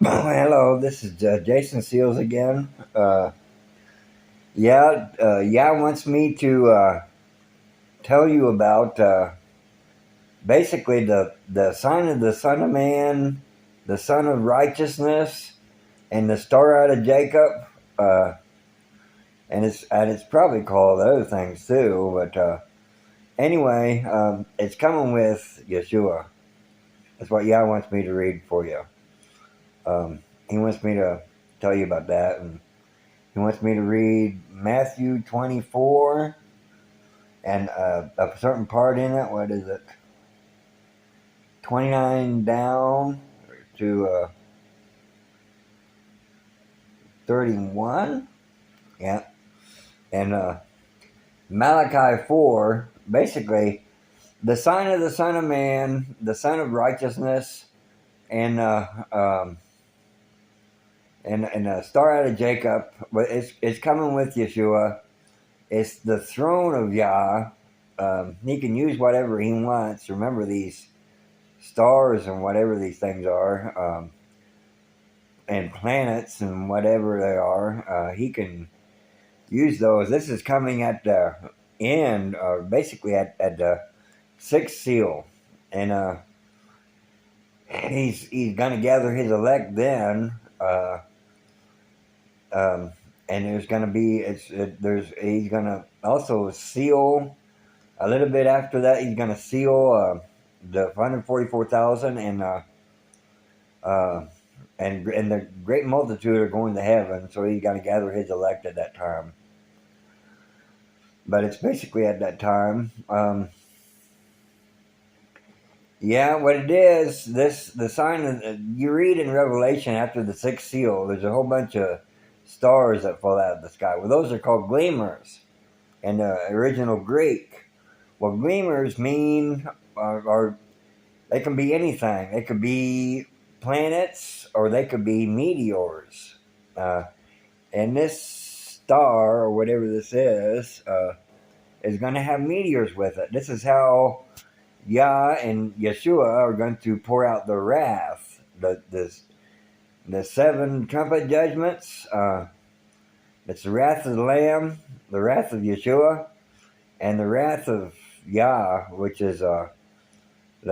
Hello, this is Jason Seals again. Yah wants me to tell you about basically the sign of the Son of Man, the Son of Righteousness, and the Star out of Jacob. Uh, and it's probably called other things too. But anyway, it's coming with Yeshua. That's what Yah wants me to read for you. He wants me to tell you about that, and he wants me to read Matthew 24 and a certain part in it. What is it? 29 down to 31. Yeah. And Malachi 4, basically, the sign of the Son of Man, the Son of Righteousness, and and a star out of Jacob. But it's coming with Yeshua. It's the throne of Yah. He can use whatever he wants. Remember these stars and whatever these things are, and planets and whatever they are. He can use those. This is coming at the end, or basically at the sixth seal, and he's going to gather his elect then. And there's going to be he's going to also seal a little bit after that. He's going to seal the 144,000 and the great multitude are going to heaven. So he's got to gather his elect at that time. But it's basically at that time. What it is, the sign of, you read in Revelation after the sixth seal, there's a whole bunch of stars that fall out of the sky. Well, those are called gleamers in the original Greek. Well, gleamers mean, or they can be anything. They could be planets or they could be meteors. And this star, or whatever this is going to have meteors with it. This is how Yah and Yeshua are going to pour out the wrath, the seven trumpet judgments. It's the wrath of the Lamb, the wrath of Yeshua, and the wrath of Yah, which is the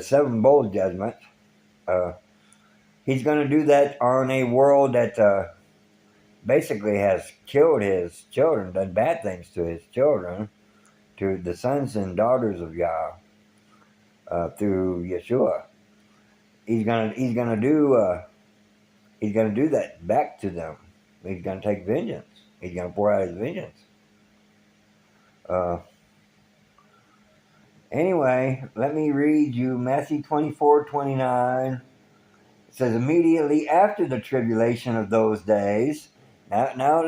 seven bowl judgment. He's going to do that on a world that basically has killed his children, done bad things to his children, to the sons and daughters of Yah. Through Yeshua, he's gonna do that back to them. He's gonna take vengeance. He's gonna pour out his vengeance. Anyway, let me read you Matthew 24:29. It says, immediately after the tribulation of those days. Now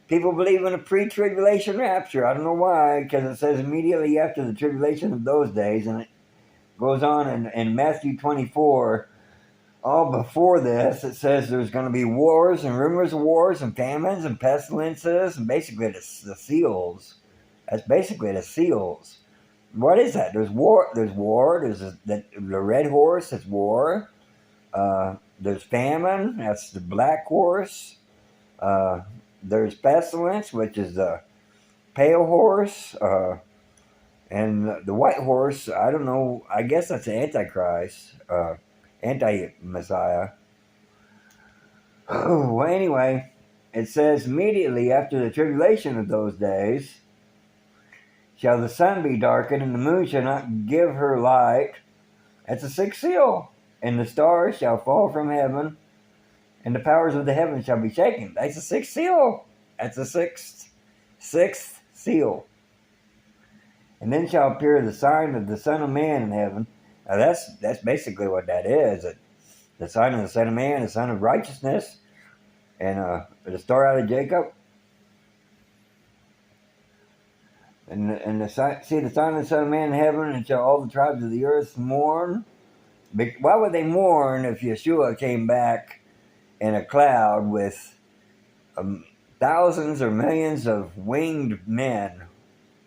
people believe in a pre-tribulation rapture. I don't know why, because it says immediately after the tribulation of those days, and it goes on in Matthew 24. All before this, it says there's going to be wars and rumors of wars and famines and pestilences and basically the seals. That's basically the seals. What is that? There's war. There's the red horse. That's war. There's famine. That's the black horse. There's pestilence, which is the pale horse. And the white horse, I don't know, I guess that's the Antichrist, anti-Messiah. Well, anyway, it says, immediately after the tribulation of those days, shall the sun be darkened, and the moon shall not give her light. That's the sixth seal. And the stars shall fall from heaven, and the powers of the heavens shall be shaken. That's the sixth seal. That's the sixth seal. And then shall appear the sign of the Son of Man in heaven. Now that's basically what that is. The sign of the Son of Man, the Son of Righteousness, and the star out of Jacob. And the sign of the Son of Man in heaven, and shall all the tribes of the earth mourn. Why would they mourn if Yeshua came back in a cloud with thousands or millions of winged men?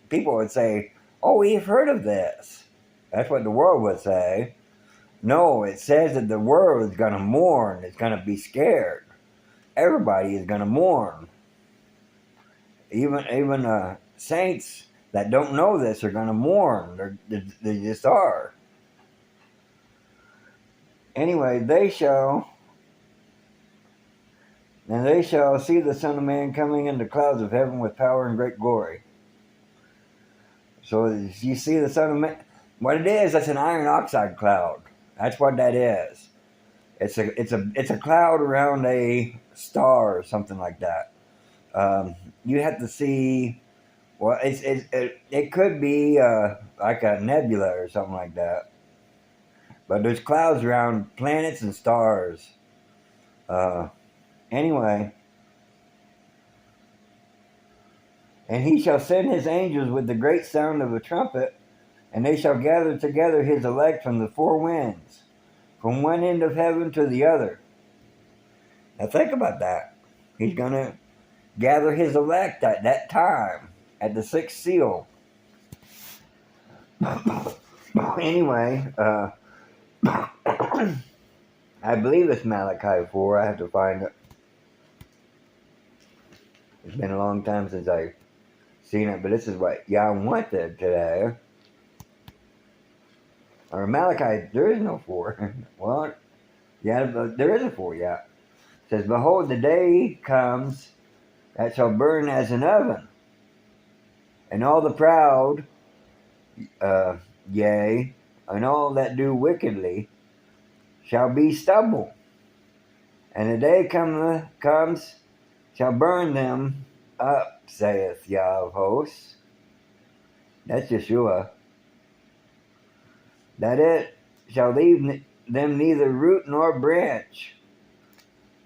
People would say, oh, we've heard of this. That's what the world would say. No, it says that the world is going to mourn. It's going to be scared. Everybody is going to mourn. Even saints that don't know this are going to mourn. They just are. Anyway, they shall see the Son of Man coming in the clouds of heaven with power and great glory. So you see the Son of Man. What it is, that's an iron oxide cloud. That's what that is. It's a cloud around a star or something like that. You have to see. Well, it could be like a nebula or something like that. But there's clouds around planets and stars. Anyway. And he shall send his angels with the great sound of a trumpet, and they shall gather together his elect from the four winds, from one end of heaven to the other. Now think about that. He's going to gather his elect at that time, at the sixth seal. Anyway, I believe it's Malachi 4. I have to find it. It's been a long time since I've seen it, but this is what Yah wanted today. Or Malachi, there is no 4. Well, yeah, there is a 4, yeah. It says, behold, the day comes that shall burn as an oven, and all the proud, yea, and all that do wickedly, shall be stubble. And the day comes, shall burn them up, saith Yah of hosts. That's Yeshua. That it shall leave them neither root nor branch.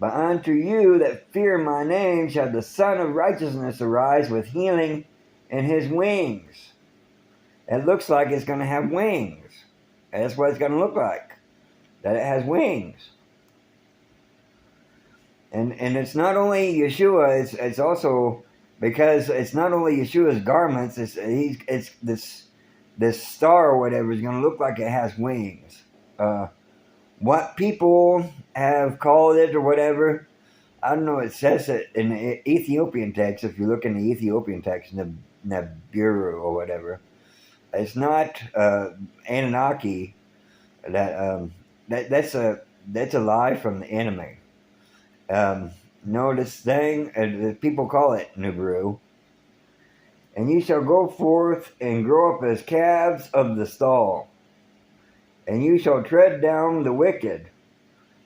But unto you that fear my name shall the Son of Righteousness arise with healing in his wings. It looks like it's going to have wings. That's what it's going to look like. That it has wings. And it's not only Yeshua, it's also, because it's not only Yeshua's garments, it's this star or whatever is going to look like it has wings. What people have called it or whatever, I don't know, it says it in the Ethiopian text, if you look in the Ethiopian text, Nibiru or whatever, it's not Anunnaki. That's a lie from the enemy. No, this thing, people call it Nibiru. And ye shall go forth and grow up as calves of the stall. And you shall tread down the wicked,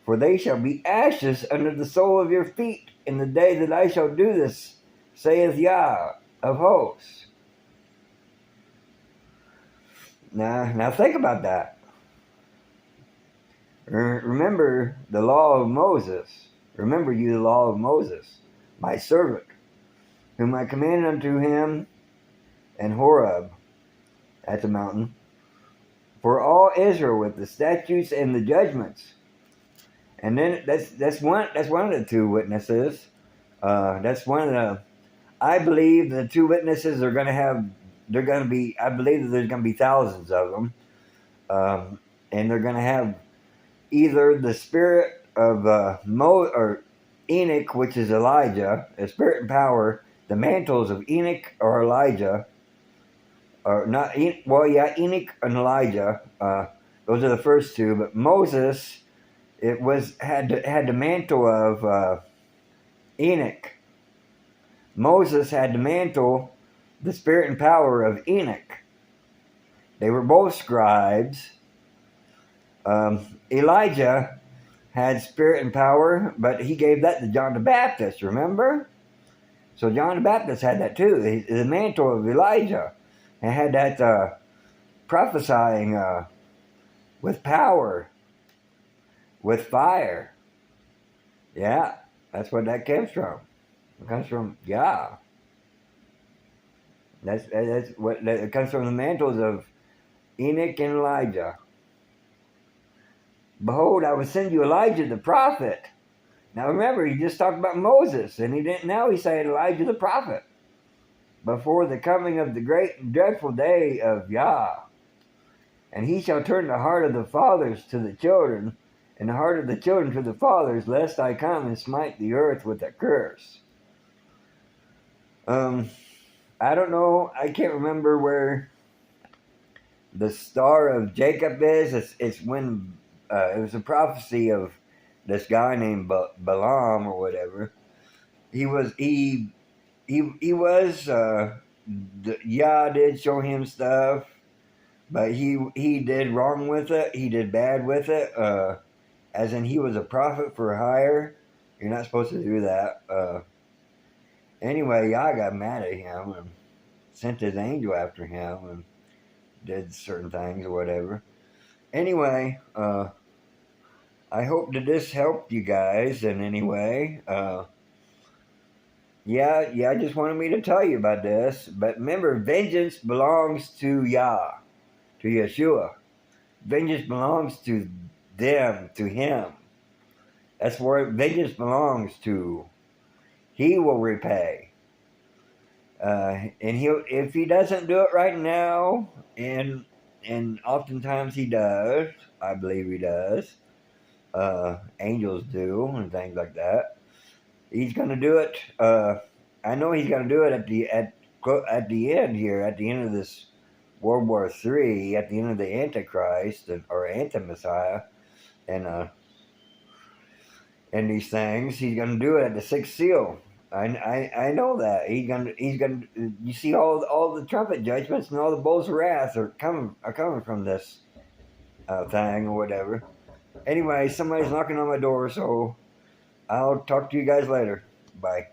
for they shall be ashes under the sole of your feet in the day that I shall do this, saith Yah of hosts. Now think about that. Remember the law of Moses. Remember you the law of Moses, my servant, whom I commanded unto him and Horeb, that's a mountain, for all Israel with the statutes and the judgments. And then that's one of the two witnesses. That's one of the. I believe the two witnesses are going to have. They're going to be. I believe that there's going to be thousands of them, and they're going to have either the spirit of or Enoch, which is Elijah, the spirit and power, the mantles of Enoch or Elijah. Or not, Enoch and Elijah, those are the first two. But Moses, had the mantle of Enoch. Moses had the mantle, the spirit and power of Enoch. They were both scribes. Elijah had spirit and power, but he gave that to John the Baptist. Remember? So John the Baptist had that too. The mantle of Elijah. And had that prophesying with power, with fire. Yeah, that's what that comes from. It comes from Yah. That's what it comes from, the mantles of Enoch and Elijah. Behold, I will send you Elijah the prophet. Now remember, he just talked about Moses, and he didn't. Now he's saying Elijah the prophet. Before the coming of the great and dreadful day of Yah. And he shall turn the heart of the fathers to the children, and the heart of the children to the fathers, lest I come and smite the earth with a curse. I don't know. I can't remember where the Star of Jacob is. It's when it was a prophecy of this guy named Balaam or whatever. He was Yah did show him stuff, but he did wrong with it. He did bad with it. As in, he was a prophet for hire. You're not supposed to do that. Anyway, Yah got mad at him and sent his angel after him and did certain things or whatever. Anyway, I hope that this helped you guys in any way. Yeah, just wanted me to tell you about this. But remember, vengeance belongs to Yah, to Yeshua. Vengeance belongs to them, to him. That's where vengeance belongs to. He will repay. And if he doesn't do it right now, and oftentimes he does, I believe he does. Angels do and things like that. He's going to do it. I know he's going to do it at the end here, at the end of this World War III, at the end of the Antichrist or Anti-Messiah, and these things. He's going to do it at the sixth seal. I know that he's gonna. You see, all the trumpet judgments and all the bowls of wrath are coming from this thing or whatever. Anyway, somebody's knocking on my door, so I'll talk to you guys later. Bye.